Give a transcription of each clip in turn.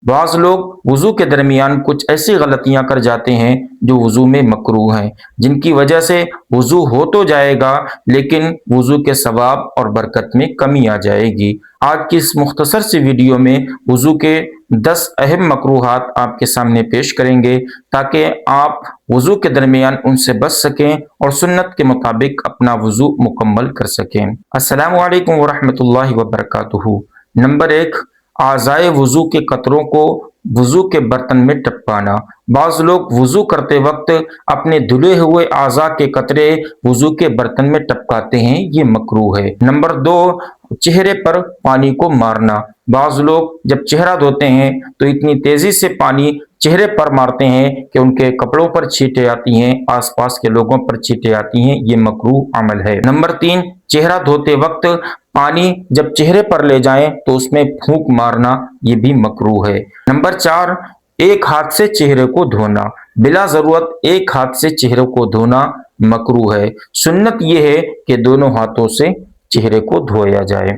بعض लोग वज़ू के दरमियान कुछ ऐसी गलतियां कर जाते हैं जो वज़ू में मकरूह हैं, जिनकी वजह से वज़ू हो तो जाएगा लेकिन वज़ू के सवाब और बरकत में कमी आ जाएगी। आज की इस मुख्तसर सी वीडियो में वज़ू के 10 अहम मकरूहात आपके सामने पेश करेंगे ताकि आप वज़ू के दरमियान उनसे बच सकें और सुन्नत के मुताबिक अपना वज़ू मुकम्मल कर सकें। अस्सलामु अलैकुम वरहमतुल्लाहि वबरकातुहू। नंबर 1, आज़ाए वज़ू के कतरों को वज़ू के बर्तन में टपकाना। बाज़ लोग वज़ू करते वक्त अपने धुले हुए आज़ा के कतरे वज़ू के बर्तन में टपकाते हैं, ये मकरूह है। नंबर 2, चेहरे पर पानी को मारना। बाज़ लोग जब चेहरा धोते हैं तो इतनी तेजी से पानी चेहरे पर मारते हैं कि उनके कपड़ों पर छींटे आती हैं, आसपास के लोगों पर छींटे आती हैं, ये मकरूह अमल है। नंबर 3, चेहरा धोते वक्त पानी जब चेहरे पर ले जाएं तो उसमें फूंक मारना, ये भी मकरूह है। नंबर 4, एक हाथ से चेहरे को धोना। बिला जरूरत एक हाथ से चेहरे को धोना मकरूह है। सुन्नत यह है कि दोनों हाथों से चेहरे को धोया जाए।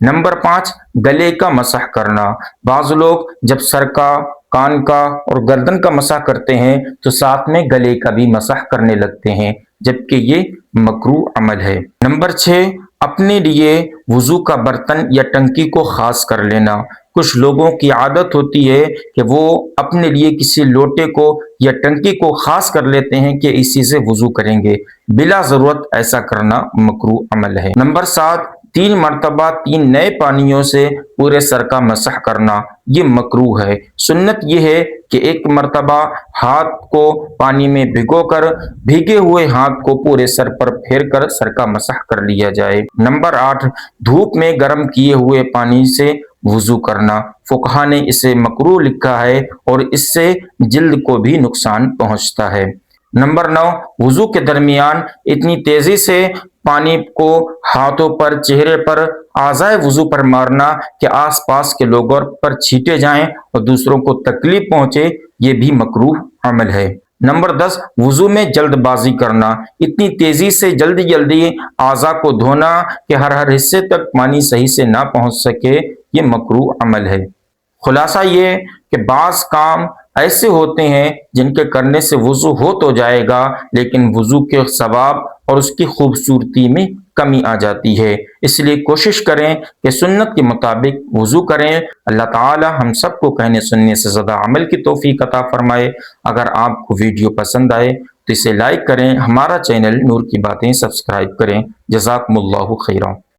नंबर 5, गले का मसह करना। बाज़ लोग जब सर का, कान का और गर्दन का मसह करते हैं तो साथ में गले का भी मसह करने लगते हैं, जबकि ये मकरूह अमल है। नंबर 6, अपने लिए वज़ू का बर्तन या टंकी को खास कर लेना। कुछ लोगों की आदत होती है कि वो अपने लिए किसी लोटे को या टंकी को खास कर लेते हैं कि इसी से वज़ू करेंगे। बिला ज़रूरत ऐसा करना मकरूह अमल है। नंबर 7, 3 मरतबा 3 नए पानियों से पूरे सर का मसह करना, ये मकरूह है। सुन्नत यह है कि एक मरतबा हाथ को पानी में भिगोकर भीगे हुए हाथ को पूरे सर पर फेर कर सर का मसह कर लिया जाए। नंबर 8, धूप में गर्म किए हुए पानी से वज़ू करना। फुकहा ने इसे मकरूह लिखा है और इससे जिल्द को भी नुकसान पहुंचता है। नंबर 9, वज़ू के दरमियान इतनी तेजी से पानी को हाथों पर, चेहरे पर, आज़ाए वज़ू पर मारना कि आसपास के लोगों पर छींटे जाएं और दूसरों को तकलीफ पहुंचे, ये भी मकरूह अमल है। नंबर 10, वज़ू में जल्दबाजी करना। इतनी तेजी से जल्दी जल्दी आज़ा को धोना कि हर हिस्से तक पानी सही से ना पहुंच सके, ये मकरूह अमल है। खुलासा ये कि बाज़ काम ऐसे होते हैं जिनके करने से वज़ू हो तो जाएगा लेकिन वज़ू के सवाब और उसकी खूबसूरती में कमी आ जाती है। इसलिए कोशिश करें कि सुन्नत के मुताबिक वज़ू करें। अल्लाह ताला हम सबको कहने सुनने से ज़्यादा अमल की तौफीक अता फरमाए। अगर आपको वीडियो पसंद आए तो इसे लाइक करें, हमारा चैनल नूर की बातें सब्सक्राइब करें। जज़ाकुमुल्लाहु खैरा।